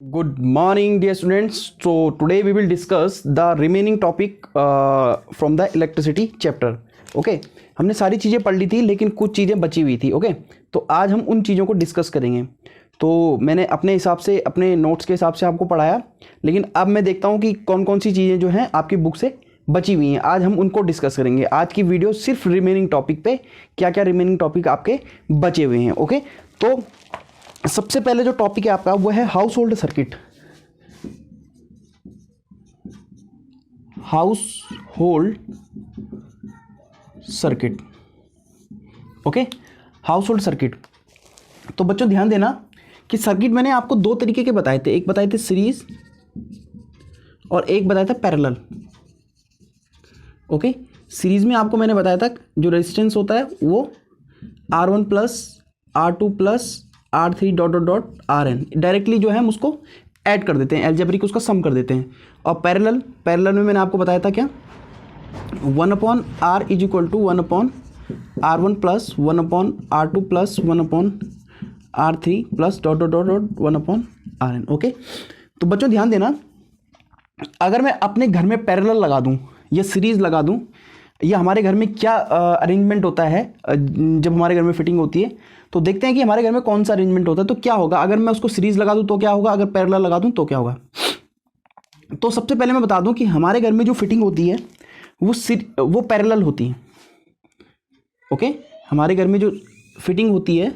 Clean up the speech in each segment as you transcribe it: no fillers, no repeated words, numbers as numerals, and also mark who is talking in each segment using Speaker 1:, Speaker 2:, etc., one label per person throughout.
Speaker 1: Good morning, dear students. So today we will discuss the remaining topic from the electricity chapter. Okay, हमने सारी चीज़ें पढ़ ली थी लेकिन कुछ चीज़ें बची हुई थी. ओके, तो आज हम उन चीज़ों को डिस्कस करेंगे. तो मैंने अपने हिसाब से अपने नोट्स के हिसाब से आपको पढ़ाया, लेकिन अब मैं देखता हूँ कि कौन कौन सी चीज़ें जो हैं आपकी बुक से बची हुई हैं. आज हम उनको डिस्कस करेंगे. आज की वीडियो सिर्फ रिमेनिंग टॉपिक पे, क्या क्या रिमेनिंग टॉपिक आपके बचे हुए हैं. ओके, तो सबसे पहले जो टॉपिक है आपका वो है house hold circuit. House hold circuit. Okay, house hold circuit. तो बच्चों ध्यान देना कि सर्किट मैंने आपको दो तरीके के बताए थे. एक बताए थे सीरीज और एक बताया था पैरेलल. ओके, सीरीज में आपको मैंने बताया था जो रेजिस्टेंस होता है वो R1 plus R2 plus R3 dot dot dot RN. Directly जो है हम उसको ऐड कर देते हैं, एल्जेब्रिक उसका सम कर देते हैं. और पैरेलल में मैंने आपको बताया था क्या, 1/R is equal to 1/R1 plus 1/R2 plus 1/R3 plus dot dot dot dot 1/RN. Okay, तो बच्चों ध्यान देना, अगर मैं अपने घर में पैरेलल लगा दूं या सीरीज लगा दूं, या हमारे घर में क्या अरेंजमेंट होता है जब हमारे घर में फिटिंग होती है, तो देखते हैं कि हमारे घर में कौन सा अरेंजमेंट होता है. तो क्या होगा अगर मैं उसको सीरीज लगा दूं तो क्या होगा, अगर पैरेलल लगा दूं तो क्या होगा. तो सबसे पहले मैं बता दूं कि हमारे घर में जो फिटिंग होती है वो पैरेलल होती है. ओके, हमारे घर में जो फिटिंग होती है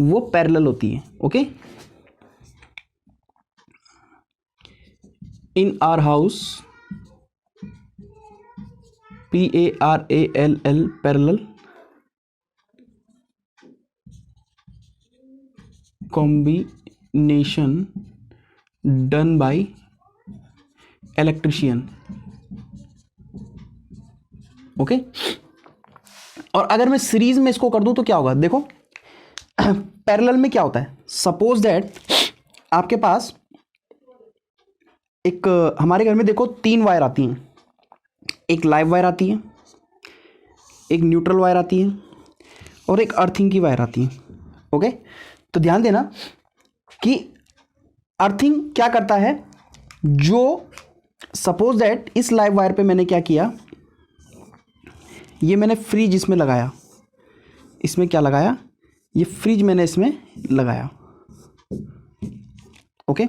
Speaker 1: वो पैरेलल होती है. Okay, in our house PARALL parallel combination done by electrician. Okay, और अगर मैं सीरीज में इसको कर दूं तो क्या होगा. देखो पैरेलल में क्या होता है, सपोज दैट आपके पास एक, हमारे घर में देखो 3 वायर आती हैं. एक लाइव वायर आती है, एक न्यूट्रल वायर आती है और एक अर्थिंग की वायर आती है. ओके, तो ध्यान देना कि अर्थिंग क्या करता है, जो सपोज दैट इस लाइव वायर पे मैंने क्या किया, ये मैंने फ्रिज इसमें लगाया. इसमें क्या लगाया, ये फ्रिज मैंने इसमें लगाया. ओके,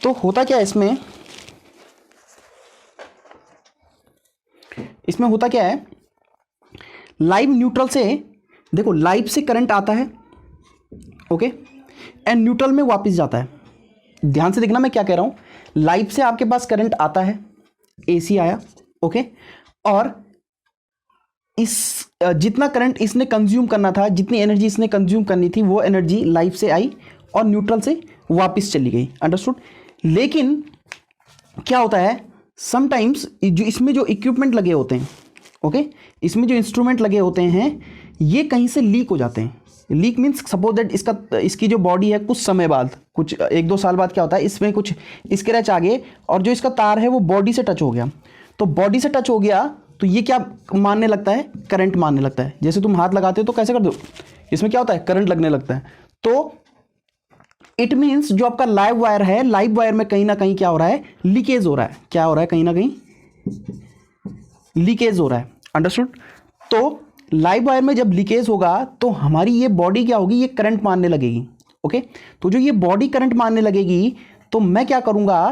Speaker 1: तो होता क्या है इसमें होता क्या है, लाइव न्यूट्रल से, देखो लाइव से करंट आता है. ओके, एंड न्यूट्रल में वापस जाता है. ध्यान से देखना मैं क्या कह रहा हूं, लाइव से आपके पास करंट आता है, AC आया. ओके, और इस जितना करंट इसने कंज्यूम करना था, जितनी एनर्जी इसने कंज्यूम करनी थी, वो एनर्जी लाइव से आई और न्यूट्रल से वापस चली गई. अंडरस्टूड. लेकिन क्या होता है, समटाइम्स जो इसमें जो इक्विपमेंट लगे होते हैं, ओके, इसमें जो इंस्ट्रूमेंट लगे होते हैं ये कहीं से लीक हो जाते हैं. लीक मीन्स सपोज दैट इसकी जो बॉडी है कुछ समय बाद, कुछ 1-2 साल बाद क्या होता है, इसमें कुछ स्क्रैच आ गए और जो इसका तार है वो बॉडी से टच हो गया. तो बॉडी से टच हो गया तो ये क्या मानने लगता है, करंट मानने लगता है. जैसे तुम हाथ लगाते हो तो कैसे कर दो, इसमें क्या होता है, करंट लगने लगता है. तो इट मीन्स जो आपका लाइव वायर है, लाइव वायर में कहीं ना कहीं क्या हो रहा है, लीकेज हो रहा है. क्या हो रहा है, कहीं ना कहीं लीकेज हो रहा है. अंडरस्टूड. तो लाइव वायर में जब लीकेज होगा तो हमारी ये बॉडी क्या होगी, ये करंट मारने लगेगी. ओके, तो जो ये बॉडी करंट मारने लगेगी तो मैं क्या करूंगा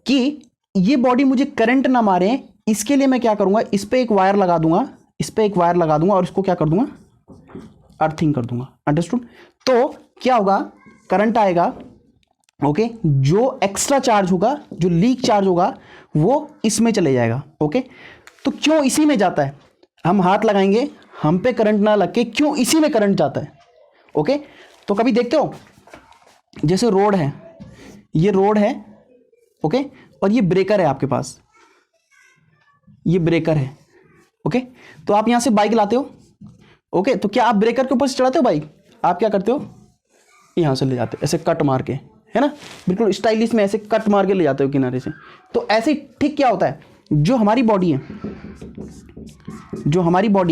Speaker 1: कि ये बॉडी मुझे करंट ना मारे, इसके लिए मैं क्या करूंगा, इस पे एक वायर लगा दूंगा, इस पे एक वायर लगा दूंगा और इसको क्या कर दूंगा, अर्थिंग कर दूंगा. अंडरस्टूड. तो क्या होगा, करंट आएगा. ओके, जो एक्स्ट्रा चार्ज होगा, जो लीक चार्ज होगा वो इसमें चले जाएगा. ओके, तो क्यों इसी में जाता है, हम हाथ लगाएंगे, हम पे करंट ना लग के क्यों इसी में करंट जाता है. ओके, तो कभी देखते हो जैसे रोड है, ये रोड है. ओके, और ये ब्रेकर है आपके पास, ये ब्रेकर है. ओके, तो आप यहां से बाइक लाते हो. ओके, तो क्या आप ब्रेकर के ऊपर से चढ़ाते हो बाइक, आप क्या करते हो, यहां से ले जाते हो ऐसे कट मार के, है ना, बिल्कुल स्टाइलिश में ऐसे कट मार के ले जाते हो किनारे से. तो ऐसे ठीक क्या होता है, जो हमारी बॉडी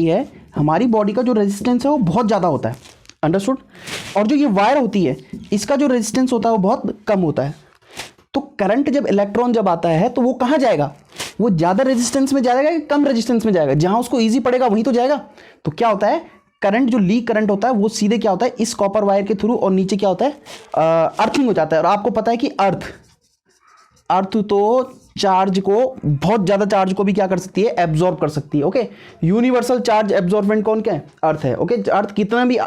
Speaker 1: है, हमारी बॉडी का जो रेजिस्टेंस है वो बहुत ज़्यादा होता है. अंडरस्टूड। और जो ये वायर होती है इसका जो रेजिस्टेंस होता है वो बहुत कम होता है। तो करंट जब इलेक्ट्रॉन जब आता है तो वो कहाँ जाएगा, वो ज़्यादा रेजिस्टेंस में जाएगा कि कम रेजिस्टेंस में जाएगा, जहाँ उसको ईजी पड़ेगा वहीं तो जाएगा। तो क्या होता है, करंट जो लीक करंट होता है वो सीधे क्या होता है, इस कॉपर वायर के थ्रू और नीचे क्या होता है, अर्थिंग हो जाता है। और आपको पता है कि अर्थ तो चार्ज को, बहुत ज़्यादा चार्ज को भी क्या कर सकती है, एब्जॉर्ब कर सकती है। ओके, यूनिवर्सल चार्ज एब्जॉर्बेंट कौन क्या है, अर्थ है। ओके, अर्थ कितना भी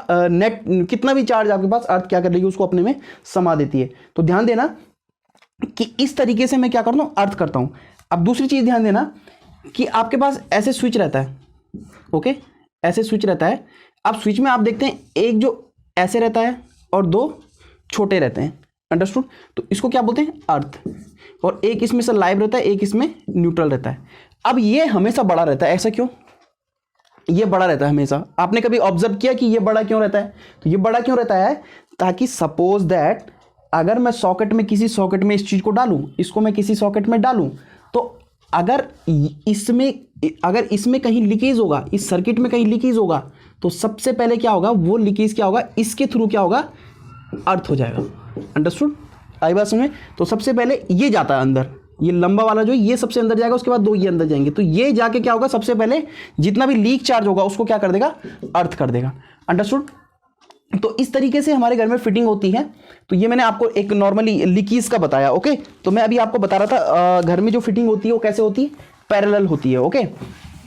Speaker 1: कितना भी चार्ज आपके पास, अर्थ क्या कर लेगी, उसको अपने में समा देती है। तो ध्यान देना कि इस तरीके से मैं क्या करता हूँ, अर्थ करता हूँ। अब दूसरी चीज़ ध्यान देना कि आपके पास ऐसे स्विच रहता है। ओके, ऐसे स्विच रहता है। अब स्विच में आप देखते हैं एक जो ऐसे रहता है और दो छोटे रहते हैं, अंडरस्टूड। तो इसको क्या बोलते हैं, अर्थ। और एक इसमें से लाइव रहता है, एक इसमें न्यूट्रल रहता है। अब ये हमेशा बड़ा रहता है, ऐसा क्यों, ये बड़ा रहता है हमेशा। आपने कभी ऑब्जर्व किया कि ये बड़ा क्यों रहता है, तो ये बड़ा क्यों रहता है, ताकि सपोज दैट अगर मैं सॉकेट में, किसी सॉकेट में इस चीज को डालूं, इसको मैं किसी सॉकेट में डालूं, तो अगर इसमें कहीं लीकेज होगा, इस सर्किट में कहीं लीकेज होगा, तो सबसे पहले क्या होगा, वो लीकेज क्या होगा, इसके थ्रू क्या होगा, अर्थ हो जाएगा। अंडरस्टूड, आई बात समझ में। तो सबसे पहले ये जाता है अंदर, ये लंबा वाला जो ये सबसे अंदर जाएगा, उसके बाद दो ये अंदर जाएंगे। तो ये जाके क्या होगा, सबसे पहले जितना भी लीक चार्ज होगा उसको क्या कर देगा, अर्थ कर देगा। अंडरस्टूड। तो इस तरीके से हमारे घर में फिटिंग होती है। तो ये मैंने आपको एक नॉर्मली लीकेज का बताया। ओके, तो मैं अभी आपको बता रहा था घर में जो फिटिंग होती है वो कैसे होती है, पैरेलल होती है। ओके,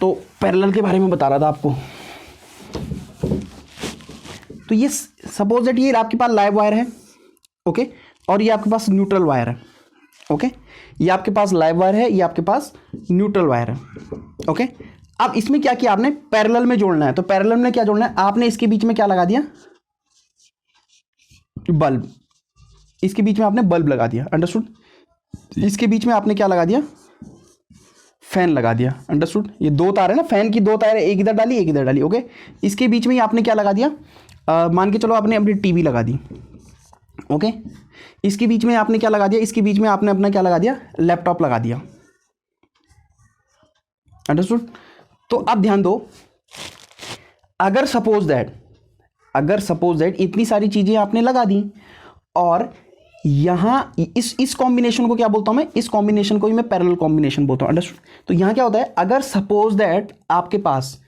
Speaker 1: तो पैरेलल के बारे में बता रहा था आपको। तो ये सपोज दैट ये आपके पास लाइव वायर है, ओके, और ये आपके पास न्यूट्रल वायर है। ओके, ये आपके पास लाइव वायर है, ये आपके पास न्यूट्रल वायर है। ओके, अब इसमें क्या किया आपने, पैरेलल में जोड़ना है। तो पैरेलल में क्या जोड़ना है, आपने इसके बीच में क्या लगा दिया, बल्ब। इसके बीच में आपने बल्ब लगा दिया। अंडरस्टूड। इसके बीच में आपने क्या लगा दिया, फैन लगा दिया। अंडरस्टूड। ये दो तार है ना, फैन की दो तार है, एक इधर डाली एक इधर डाली। ओके, इसके बीच में ही आपने क्या लगा दिया, मान के चलो आपने अपनी टीवी लगा दी। ओके, इसके बीच में आपने क्या लगा दिया, इसके बीच में आपने अपना क्या लगा दिया, लैपटॉप लगा दिया। अंडरस्टूड। तो अब ध्यान दो, अगर सपोज दैट इतनी सारी चीजें आपने लगा दी, और यहां इस कॉम्बिनेशन को क्या बोलता हूं मैं, इस कॉम्बिनेशन को ही मैं पैरेलल कॉम्बिनेशन बोलता हूं। अंडरस्टूड। तो यहां क्या होता है, अगर सपोज दैट आपके पास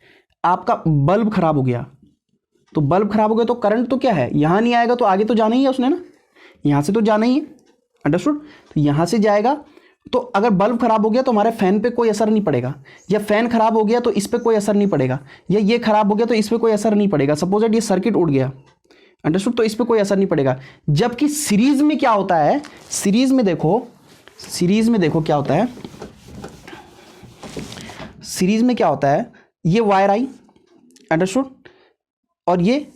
Speaker 1: आपका बल्ब खराब हो गया, तो बल्ब खराब हो गया तो करंट तो क्या है, यहां नहीं आएगा, तो आगे तो जाना ही है उसने ना, यहां से तो जाना ही है। अंडरस्टूड। तो यहां से जाएगा, तो अगर बल्ब खराब हो गया तो हमारे फैन पे कोई असर नहीं पड़ेगा, या फैन खराब हो गया तो इस पे कोई असर नहीं पड़ेगा, या ये खराब हो गया तो इस पे कोई असर नहीं पड़ेगा। सपोज दैट ये सर्किट उड़ गया, अंडरस्टूड, तो इस पे कोई असर नहीं पड़ेगा। जबकि सीरीज में क्या होता है, सीरीज में देखो क्या होता है, सीरीज में क्या होता है, ये वायर आई, अंडरस्टूड, और ये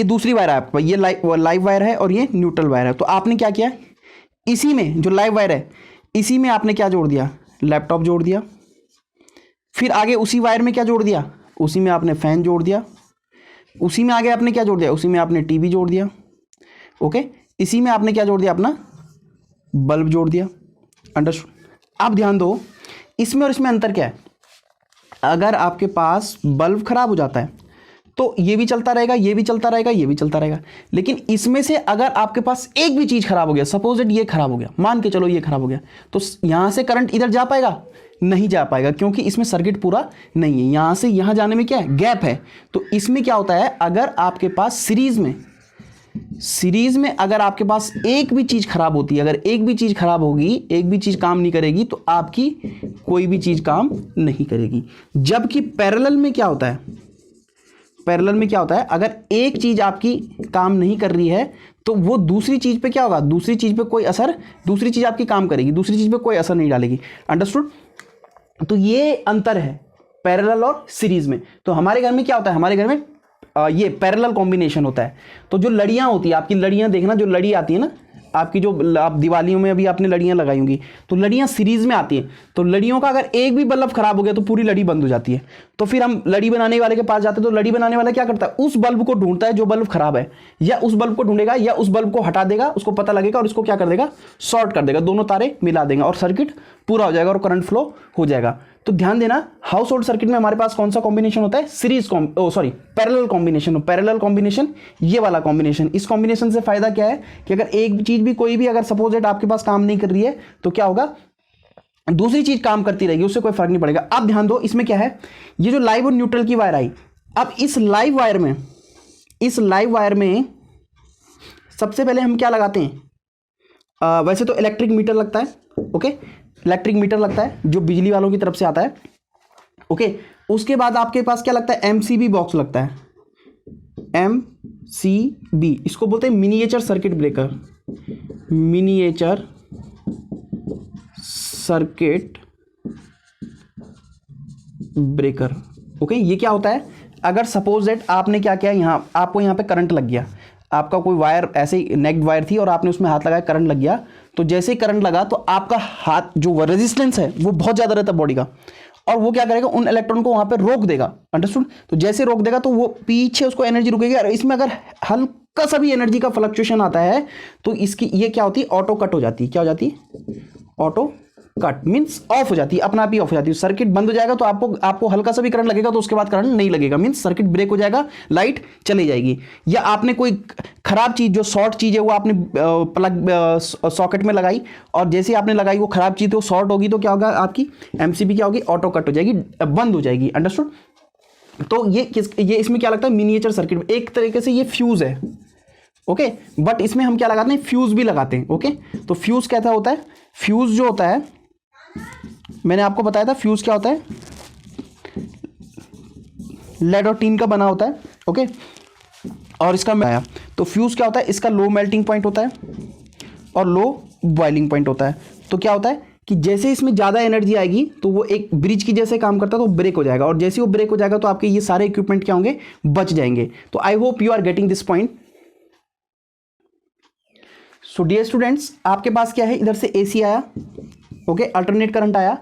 Speaker 1: दूसरी वायर है आपके पास, ये लाइव वायर है और ये न्यूट्रल वायर है। तो आपने क्या किया, इसी में जो लाइव वायर है, इसी में आपने क्या जोड़ दिया, लैपटॉप जोड़ दिया। फिर आगे उसी वायर में क्या जोड़ दिया, उसी में आपने फैन जोड़ दिया। उसी में आगे आपने क्या जोड़ दिया, उसी में आपने टीवी जोड़ दिया। ओके, इसी में आपने क्या जोड़ दिया, अपना बल्ब जोड़ दिया। अंडरस्टूड। आप ध्यान दो, इसमें और इसमें अंतर क्या है, अगर आपके पास बल्ब खराब हो जाता है तो ये भी चलता रहेगा, ये भी चलता रहेगा, ये भी चलता रहेगा। लेकिन इसमें से अगर आपके पास एक भी चीज खराब हो गया, सपोज इट ये खराब हो गया, मान के चलो ये खराब हो गया, तो यहां से करंट इधर जा पाएगा, नहीं जा पाएगा, क्योंकि इसमें सर्किट पूरा नहीं है। यहां से यहां जाने में क्या है, गैप है। तो इसमें क्या होता है, अगर आपके पास सीरीज में अगर आपके पास एक भी चीज खराब होती है, अगर एक भी चीज खराब होगी, एक भी चीज काम नहीं करेगी, तो आपकी कोई भी चीज काम नहीं करेगी। जबकि पैरेलल में क्या होता है, पैरेलल में क्या होता है, अगर एक चीज आपकी काम नहीं कर रही है तो वो दूसरी चीज पे क्या होगा, दूसरी चीज पे कोई असर, दूसरी चीज आपकी काम करेगी, दूसरी चीज पे कोई असर नहीं डालेगी। अंडरस्टूड। तो ये अंतर है पैरेलल और सीरीज में। तो हमारे घर में क्या होता है, हमारे घर में ये पैरेलल कॉम्बिनेशन होता है। तो जो लड़ियां होती है आपकी, लड़ियां देखना, जो लड़ी आती है ना आपकी, जो आप दिवालियों में अभी आपने लड़ियां लगाई होंगी, तो लड़ियां सीरीज में आती हैं। तो लड़ियों का अगर एक भी बल्ब खराब हो गया तो पूरी लड़ी बंद हो जाती है। तो फिर हम लड़ी बनाने वाले के पास जाते हैं, तो लड़ी बनाने वाला क्या करता है, उस बल्ब को ढूंढता है जो बल्ब खराब है, या उस बल्ब को ढूंढेगा या उस बल्ब को हटा देगा, उसको पता लगेगा और उसको क्या कर देगा, शॉर्ट कर देगा, दोनों तारे मिला देगा और सर्किट पूरा हो जाएगा और करंट फ्लो हो जाएगा। तो ध्यान देना, हाउस होल्ड सर्किट में हमारे पास कौन सा कॉम्बिनेशन होता है, पैरेलल कॉम्बिनेशन। पैरेलल कॉम्बिनेशन ये वाला कॉम्बिनेशन। इस कॉम्बिनेशन से फायदा क्या है कि अगर एक चीज भी कोई भी अगर सपोज दैट आपके पास काम नहीं कर रही है तो क्या होगा, दूसरी चीज काम करती रहेगी, उससे कोई फर्क नहीं पड़ेगा। अब ध्यान दो, इसमें क्या है, ये जो लाइव और न्यूट्रल की वायर आई, अब इस लाइव वायर में सबसे पहले हम क्या लगाते हैं, वैसे तो इलेक्ट्रिक मीटर लगता है, ओके, इलेक्ट्रिक मीटर लगता है जो बिजली वालों की तरफ से आता है, ओके। उसके बाद आपके पास क्या लगता है, एमसीबी बॉक्स लगता है, एमसीबी, इसको बोलते हैं miniature circuit breaker, miniature circuit breaker, okay. ये क्या होता है, अगर सपोज दैट आपने क्या किया, यहाँ आपको यहाँ पे करंट लग गया, आपका कोई वायर ऐसे ही नेक्ड वायर थी और आपने उसमें हाथ लगाया, करंट लग गया, तो जैसे ही करंट लगा तो आपका हाथ जो रेजिस्टेंस है वो बहुत ज़्यादा रहता है बॉडी का, और वो क्या करेगा, उन इलेक्ट्रॉन को वहाँ पे रोक देगा, अंडरस्टूड। तो जैसे रोक देगा तो वो पीछे उसको एनर्जी रुकेगी, और इसमें अगर हल्का सा भी एनर्जी का फ्लक्चुएशन आता है तो इसकी ये क्या होती है, ऑटो कट हो जाती है। क्या हो जाती है, ऑटो कट मींस ऑफ हो जाती है, अपना आप ही ऑफ हो जाती है। सर्किट बंद हो जाएगा तो आपको हल्का सा भी करंट लगेगा तो उसके बाद करंट नहीं लगेगा, मींस सर्किट ब्रेक हो जाएगा, लाइट चली जाएगी। या आपने कोई खराब चीज, जो शॉर्ट चीज है वो आपने प्लग सॉकेट में लगाई, और जैसे आपने लगाई वो खराब चीज तो शॉर्ट होगी, तो क्या होगा, आपकी एमसीबी क्या होगी, ऑटो कट हो जाएगी, बंद हो जाएगी, अंडरस्टूड। तो ये इसमें क्या लगता है, मिनिएचर सर्किट, एक तरीके से ये फ्यूज है, ओके। बट इसमें हम क्या लगाते हैं, फ्यूज भी लगाते हैं, ओके। तो फ्यूज कैसा होता है, फ्यूज जो होता है, मैंने आपको बताया था फ्यूज क्या होता है, लेड और टीन का बना होता है, ओके। और इसका मैं आया, तो फ्यूज क्या होता है, इसका लो मेल्टिंग पॉइंट होता है और लो बॉइलिंग पॉइंट होता है। तो क्या होता है कि जैसे इसमें ज़्यादा एनर्जी आएगी तो वो एक ब्रिज की जैसे काम करता है, तो ब्रेक हो जाएगा, और जैसे वो ब्रेक हो जाएगा तो आपके ये सारे इक्विपमेंट क्या होंगे, बच जाएंगे। तो I hope you are getting this point. So dear students, आपके पास क्या है, इधर से एसी आया, ओके, अल्टरनेट करंट आया,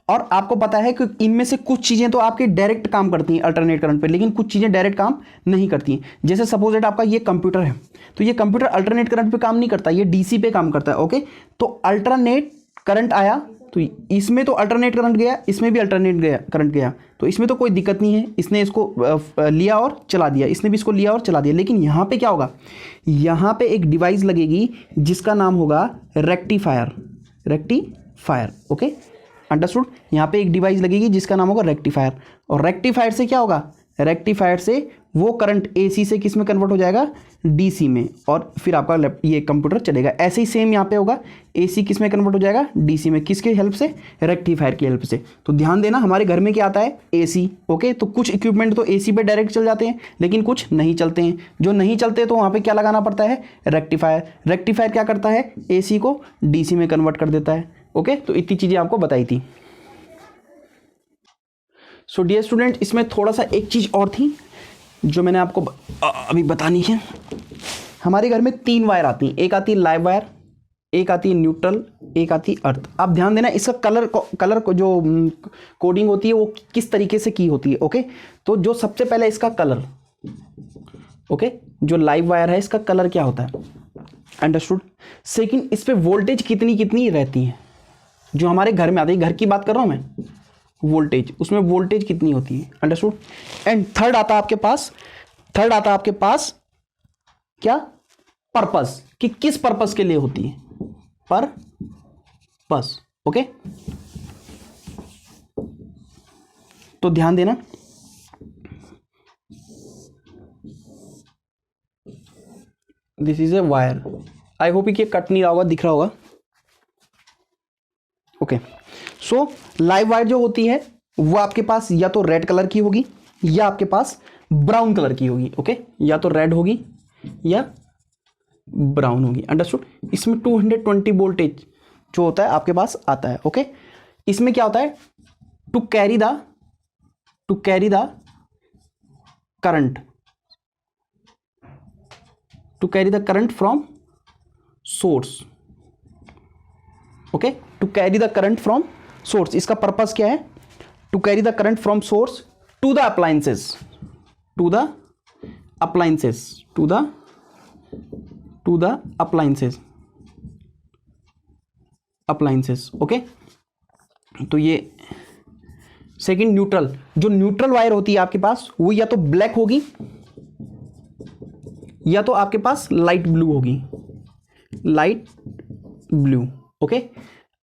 Speaker 1: और आपको पता है कि इनमें से कुछ चीज़ें तो आपके डायरेक्ट काम करती हैं अल्टरनेट करंट पे, लेकिन कुछ चीज़ें डायरेक्ट काम नहीं करती हैं। जैसे सपोज दैट आपका ये कंप्यूटर है, तो ये कंप्यूटर अल्टरनेट करंट पे काम नहीं करता, ये डीसी पे काम करता है, ओके। तो अल्टरनेट करंट आया तो इसमें तो अल्टरनेट करंट गया, इसमें भी अल्टरनेट करंट गया, तो इसमें तो कोई दिक्कत नहीं है, इसने इसको लिया और चला दिया, इसने भी इसको लिया और चला दिया। लेकिन यहाँ पे क्या होगा, यहाँ पे एक डिवाइस लगेगी जिसका नाम होगा रेक्टिफायर, ओके, अंडरस्टूड। यहाँ पे एक डिवाइस लगेगी जिसका नाम होगा रेक्टिफायर, और रेक्टिफायर से क्या होगा, रेक्टिफायर से वो करंट एसी से किस में कन्वर्ट हो जाएगा, डीसी में, और फिर आपका ये कंप्यूटर चलेगा। ऐसे ही सेम यहाँ पे होगा, एसी किस में कन्वर्ट हो जाएगा, डीसी में, किसके हेल्प से, रेक्टिफायर की हेल्प से। तो ध्यान देना, हमारे घर में क्या आता है, एसी, ओके। तो कुछ इक्विपमेंट तो एसी पे डायरेक्ट चल जाते हैं, लेकिन कुछ नहीं चलते हैं। जो नहीं चलते तो वहाँ पे क्या लगाना पड़ता है, रेक्टिफायर। रेक्टिफायर क्या करता है, एसी को डीसी में कन्वर्ट कर देता है, ओके। तो इतनी चीज़ें आपको बताई थी। सो डियर स्टूडेंट, इसमें थोड़ा सा एक चीज़ और थी जो मैंने आपको अभी बतानी है। हमारे घर में 3 वायर आती हैं, एक आती है लाइव वायर, एक आती है न्यूट्रल, एक आती है अर्थ। आप ध्यान देना, इसका कलर को जो कोडिंग होती है वो किस तरीके से की होती है, ओके। तो जो सबसे पहले इसका कलर, ओके, जो लाइव वायर है इसका कलर क्या होता है, अंडरस्टूड। सेकंड, इस पे वोल्टेज कितनी रहती है, जो हमारे घर में आती है, घर की बात कर रहा हूँ मैं, वोल्टेज, उसमें वोल्टेज कितनी होती है, अंडरस्टूड। एंड थर्ड आता है आपके पास क्या, पर्पस, कि किस पर्पस के लिए होती है, पर्पस, ओके। तो ध्यान देना, this is a wire, I hope कि कट नहीं रहा होगा, दिख रहा होगा, ओके। सो लाइव वायर जो होती है वो आपके पास या तो रेड कलर की होगी या आपके पास ब्राउन कलर की होगी, ओके। या तो रेड होगी या ब्राउन होगी, अंडरस्टूड। इसमें 220 वोल्टेज जो होता है आपके पास आता है, ओके। इसमें क्या होता है, to carry the current from source, okay, to carry the current from source. इसका पर्पस क्या है, to carry the current from source to the appliances, okay. तो ये सेकंड न्यूट्रल, जो न्यूट्रल वायर होती है आपके पास वो या तो ब्लैक होगी या तो आपके पास लाइट ब्लू होगी, लाइट ब्लू। ओके,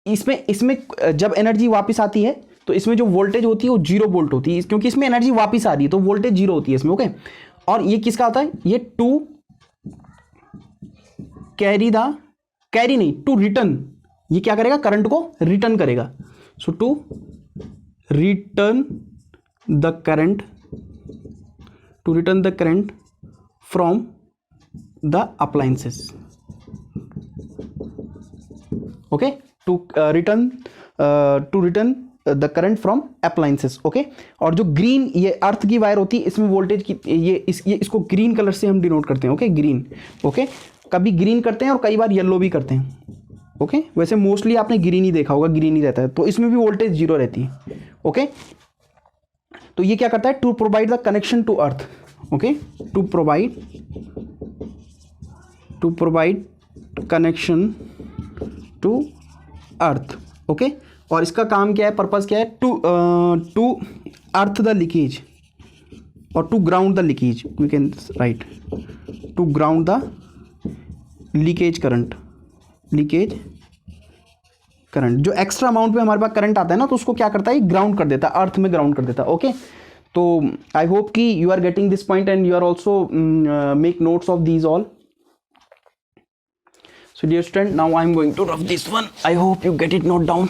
Speaker 1: इसमें इसमें जब एनर्जी वापस आती है तो इसमें जो वोल्टेज होती है वो 0 वोल्ट होती है, क्योंकि इसमें एनर्जी वापस आ रही है तो वोल्टेज 0 होती है इसमें। ओके, और ये किसका होता है, ये टू रिटर्न, ये क्या करेगा, करंट को रिटर्न करेगा। So to return the current from the appliances. Okay, to return the current from appliances. Okay, और जो ग्रीन ये अर्थ की वायर होती है इसमें वोल्टेज की इसको ग्रीन कलर से हम डिनोट करते हैं। Okay, green. ओके, कभी ग्रीन करते हैं और कई बार येलो भी करते हैं। ओके, वैसे मोस्टली आपने ग्रीन ही देखा होगा, ग्रीन ही रहता है, तो इसमें भी वोल्टेज 0 रहती है। ओके, तो ये क्या करता है, to provide the connection to earth. Okay, to provide connection to earth. Okay, और इसका काम क्या है, पर्पस क्या है, टू अर्थ द लीकेज और to ground the leakage. We can write to ground the leakage current, जो एक्स्ट्रा अमाउंट में हमारे पास करंट आता है ना, तो उसको क्या करता है, ग्राउंड कर देता है, अर्थ में ग्राउंड कर देता है। ओके, तो आई होप कि you are getting this point and you are also make notes of these all. So dear student, now I am going to rub this one. I hope you get it note down.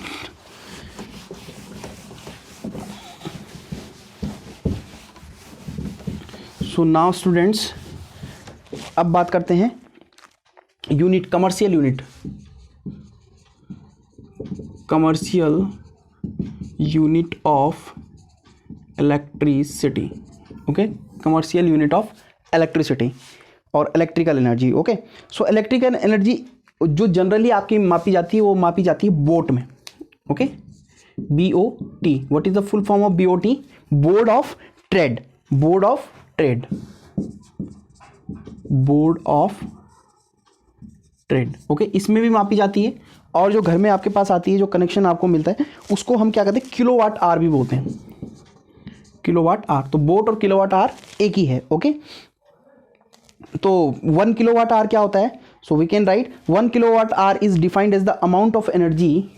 Speaker 1: So now students, अब बात करते हैं unit, commercial unit, commercial unit of electricity. Okay, commercial unit of electricity और electrical energy. Okay, so electrical energy जो generally आपकी मापी जाती है वो मापी जाती है बोट में. Okay, BOT. What is the full form of BOT? Board of trade. Board of trade. Board of trade. Okay, इसमें भी मापी जाती है. और जो घर में आपके पास आती है, जो कनेक्शन आपको मिलता है, उसको हम क्या कहते हैं, किलोवाट आवर भी बोलते हैं. Kilowatt hour. तो बोट और किलोवाट आवर एक ही है. ओके, तो 1 किलोवाट आवर क्या होता है? So we can write 1 kilowatt hour is defined as the amount of energy.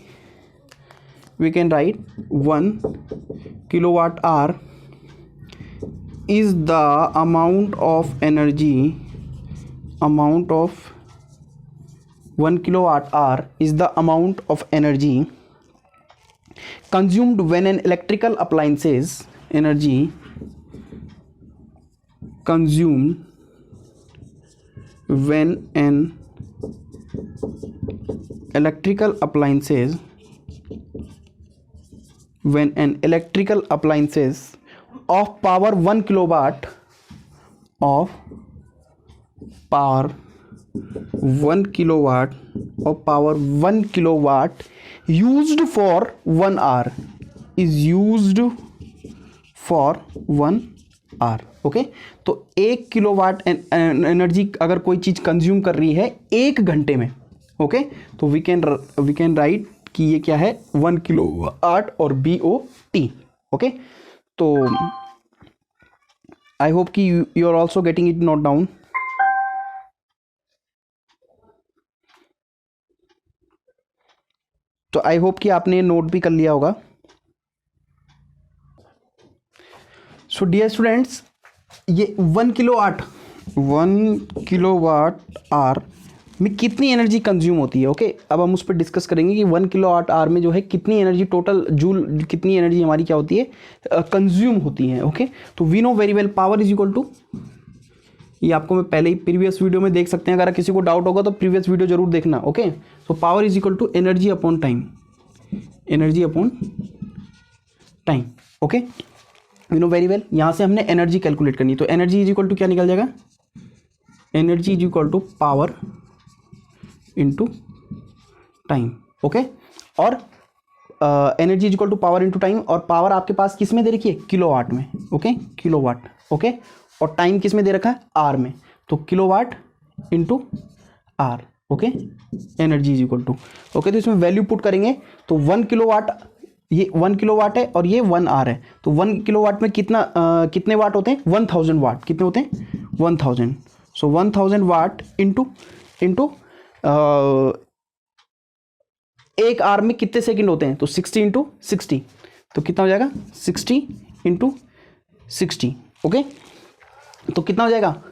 Speaker 1: We can write 1 kilowatt hour is the amount of energy, amount of 1 kilowatt hour is the amount of energy consumed when an electrical appliances, energy consumed when an electrical appliances, when an electrical appliances of power 1 kilowatt, of power 1 kilowatt, of power 1 kilowatt used for 1 hour, is used for 1 hour. Okay, तो 1 kilowatt energy अगर कोई चीज़ consume कर रही है 1 घंटे में, okay, तो we can right कि ये क्या है, 1 किलोवाट और BOT. ओके, तो आई होप कि you are also getting it note down. तो आई होप कि आपने नोट भी कर लिया होगा. सो डियर स्टूडेंट्स, ये 1 किलोवाट आवर में कितनी एनर्जी कंज्यूम होती है. ओके, अब हम उस पर डिस्कस करेंगे कि 1 किलोवाट आवर में जो है कितनी एनर्जी, टोटल जूल कितनी एनर्जी हमारी क्या होती है, कंज्यूम होती है. ओके, तो we know very well power is equal to, ये आपको मैं पहले ही प्रीवियस वीडियो में देख सकते हैं. अगर किसी को डाउट होगा तो प्रीवियस वीडियो जरूर देखना. ओके, तो power is equal to energy upon time. Energy upon time. Okay, we know very well. यहाँ से हमने एनर्जी कैलकुलेट करनी है, तो एनर्जी इज इक्वल टू क्या निकल जाएगा, energy is equal to power into time. Okay, और energy is equal to power into time, और पावर आपके पास किस में दे रखी है, किलोवाट में. Okay, kilowatt. ओके, और टाइम किस में दे रखा है, आर में. तो kilowatt into hour. Okay, energy is equal to. Okay, तो इसमें वैल्यू पुट करेंगे तो 1 किलोवाट ये 1 किलोवाट है और ये 1 आर है, तो 1 किलोवाट में कितने वाट होते हैं? 1000 वाट। कितने होते हैं? 1000। सो 1000 वाट इंटू एक आर में कितने सेकंड होते हैं? तो 60 इंटू 60, तो कितना हो जाएगा? 60 इंटू 60। ओके, तो कितना हो जाएगा?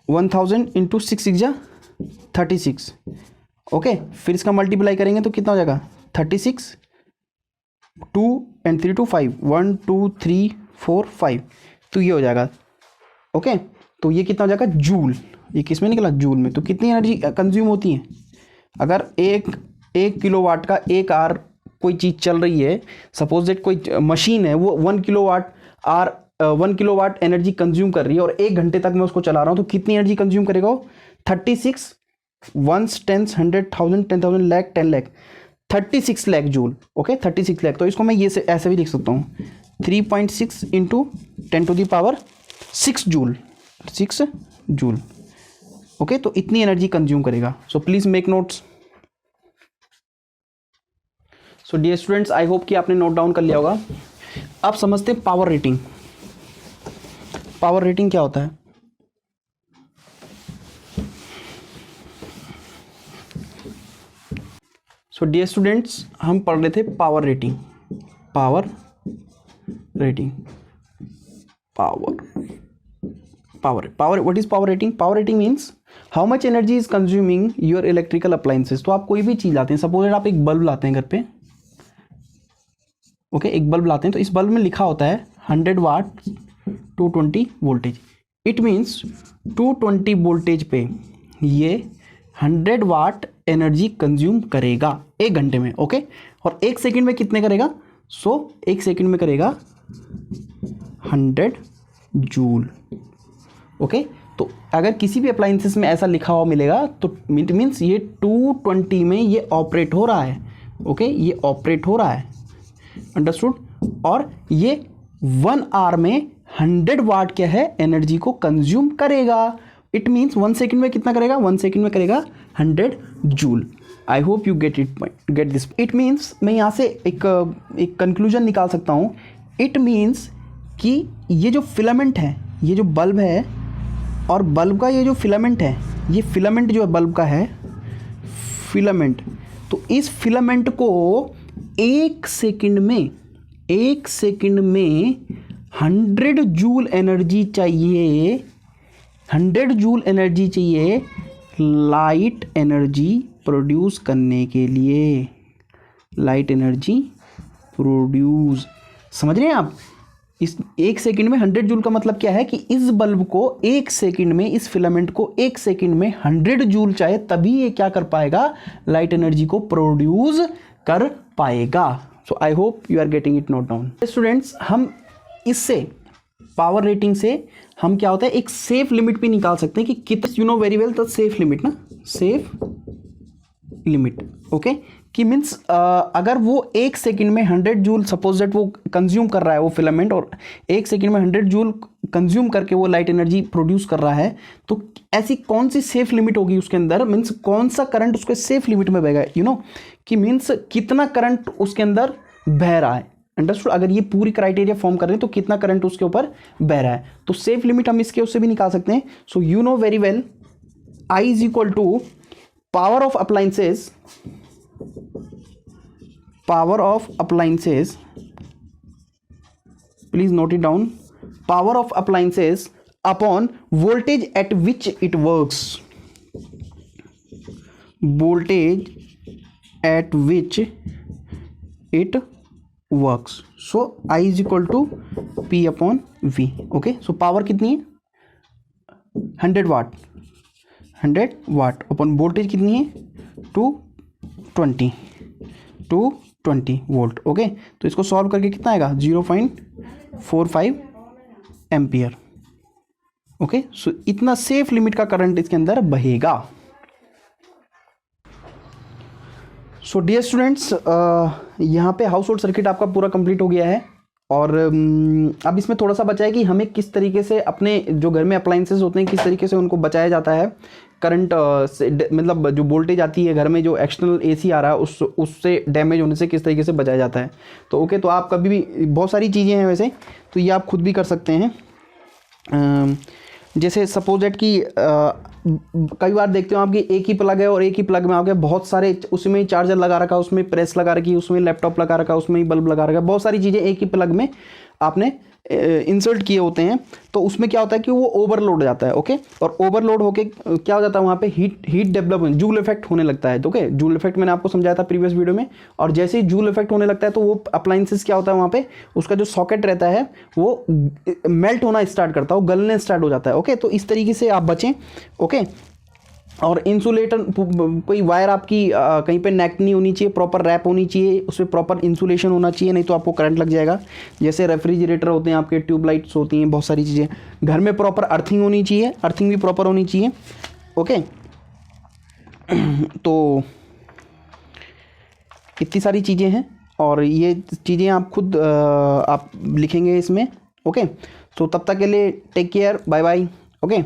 Speaker 1: 1000 इंटू 6 जा 36। ओके, फिर इसका मल्टीप्लाई करेंगे तो कितना हो जाएगा? 36, 2 and 3 to 5, 1 2 3 4 5, तो ये हो जाएगा। ओके, तो ये कितना हो जाएगा? जूल। ये किस में निकला? जूल में। तो कितनी एनर्जी कंज्यूम होती है? अगर एक किलोवाट का एक आर कोई चीज़ चल रही है, सपोज दैट कोई मशीन है, वो 1 किलोवाट एनर्जी कंज्यूम कर रही है और 1 घंटे तक मैं उसको चला रहा हूँ, तो कितनी एनर्जी कंज्यूम करेगा वो? 36 1s 10s 100 1000 10,000 lakh 10 lakh 36 lakh joule. Okay, 36 lakh. तो इसको मैं ये से ऐसे भी लिख सकता हूँ, 3.6 into 10 to the power 6 joule, 6 joule. Okay, तो इतनी एनर्जी कंज्यूम करेगा। So please make notes. So dear students, I hope कि आपने नोट डाउन कर लिया होगा। अब समझते हैं पावर रेटिंग। पावर रेटिंग क्या होता है? सो डियर स्टूडेंट्स, हम पढ़ रहे थे power rating. Power rating, power what is power rating? Power rating means how much energy is consuming your electrical appliances. तो आप कोई भी चीज लाते हैं, सपोज आप एक बल्ब लाते हैं घर पे। ओके, एक बल्ब लाते हैं, तो इस बल्ब में लिखा होता है 100 वाट 220 वोल्टेज। इट मीन्स 220 वोल्टेज पे ये 100 वाट एनर्जी कंज्यूम करेगा 1 घंटे में। ओके, और 1 सेकंड में कितने करेगा? सो 1 सेकंड में करेगा 100 जूल। ओके, तो अगर किसी भी अप्लायंसेस में ऐसा लिखा हुआ मिलेगा तो इट मीन्स ये 220 में ये ऑपरेट हो रहा है। ओके, ये ऑपरेट हो रहा है, अंडरस्टूड। और ये 1 आवर में 100 वाट क्या है? एनर्जी को कंज्यूम करेगा। इट मीन्स 1 सेकंड में कितना करेगा? 1 सेकंड में करेगा 100 joule. I hope you get this. It means मैं यहाँ से एक कंक्लूजन निकाल सकता हूँ। इट मीन्स कि ये जो फिलामेंट है, ये जो बल्ब है और बल्ब का ये जो फिलामेंट है, ये फिलामेंट जो है बल्ब का है, फिलामेंट, तो इस फिलामेंट को 1 सेकंड में 100 जूल एनर्जी चाहिए, 100 जूल एनर्जी चाहिए लाइट एनर्जी प्रोड्यूस करने के लिए। लाइट एनर्जी प्रोड्यूस, समझ रहे हैं आप? इस 1 सेकंड में 100 जूल का मतलब क्या है कि इस बल्ब को 1 सेकंड में, इस फिलामेंट को 1 सेकंड में 100 जूल चाहिए, तभी ये क्या कर पाएगा? लाइट एनर्जी को प्रोड्यूस कर पाएगा। So I hope you are getting it note down. Students, हम इससे पावर रेटिंग से हम क्या होता है एक सेफ लिमिट भी निकाल सकते हैं कि कितना, you know very well the safe limit ना, सेफ लिमिट। ओके, कि मीन्स अगर वो 1 सेकंड में 100 जूल सपोज दैट वो कंज्यूम कर रहा है वो फिलामेंट, और 1 सेकंड में 100 जूल कंज्यूम करके वो लाइट एनर्जी प्रोड्यूस कर रहा है, तो ऐसी कौन सी सेफ लिमिट होगी उसके अंदर? मीन्स कौन सा करंट उसके सेफ लिमिट में बहेगा, यू नो, कि मीन्स कितना करंट उसके अंदर बह रहा है, अंडरस्टूड? अगर ये पूरी क्राइटेरिया फॉर्म कर रहे हैं तो कितना करंट उसके ऊपर बह रहा है, तो सेफ लिमिट हम इसके उससे भी निकाल सकते हैं। So you know very well, I is equal to power of appliances, power of appliances, please note it down, power of appliances upon voltage at which it works, voltage at which it works. So I is equal to P upon V. Okay, so power कितनी है? 100 वाट, 100 वाट upon voltage कितनी है? 220 volt. Okay, तो इसको solve करके कितना आएगा? 0.45 ampere. Okay, सो इतना सेफ लिमिट का करंट इसके अंदर बहेगा। सो डियर स्टूडेंट्स, यहाँ पे हाउस होल्ड सर्किट आपका पूरा कंप्लीट हो गया है और अब इसमें थोड़ा सा बचा है कि हमें किस तरीके से अपने जो घर में अप्लाइंसेस होते हैं किस तरीके से उनको बचाया जाता है करंट से, मतलब जो वोल्टेज आती है घर में, जो एक्सटर्नल एसी आ रहा है उससे डैमेज होने से किस तरीके से बचाया जाता है। तो ओके, तो आप कभी भी, बहुत सारी चीज़ें हैं वैसे, तो ये आप खुद भी कर सकते हैं। जैसे सपोज दैट कि कई बार देखते हो आपकी एक ही प्लग है और एक ही प्लग में आपके बहुत सारे, उसमें ही चार्जर लगा रखा, उसमें प्रेस लगा रखी, उसमें लैपटॉप लगा रखा, उसमें ही बल्ब लगा रखा, बहुत सारी चीज़ें एक ही प्लग में आपने इंसर्ट किए होते हैं। तो उसमें क्या होता है कि वो ओवरलोड हो जाता है। ओके, और ओवरलोड होके क्या हो जाता है वहाँ पे हीट डेवलप, जूल इफेक्ट होने लगता है। ओके, जूल इफेक्ट मैंने आपको समझाया था प्रीवियस वीडियो में। और जैसे ही जूल इफेक्ट होने लगता है तो वो अप्लाइंसेस क्या होता है वहाँ पे, उसका जो सॉकेट रहता है वो मेल्ट होना स्टार्ट करता है, वो गलने स्टार्ट हो जाता है। ओके, तो इस तरीके से आप बचें। ओके, और इंसुलेटर, कोई वायर आपकी कहीं पे नेक नहीं होनी चाहिए, प्रॉपर रैप होनी चाहिए, उसमें प्रॉपर इंसुलेशन होना चाहिए, नहीं तो आपको करंट लग जाएगा। जैसे रेफ्रिजरेटर होते हैं आपके, ट्यूबलाइट्स होती हैं, बहुत सारी चीज़ें। घर में प्रॉपर अर्थिंग होनी चाहिए, अर्थिंग भी प्रॉपर होनी चाहिए। ओके, तो इतनी सारी चीज़ें हैं और ये चीज़ें आप खुद आप लिखेंगे इसमें। ओके, तो तब तक के लिए take care, bye bye. Okay.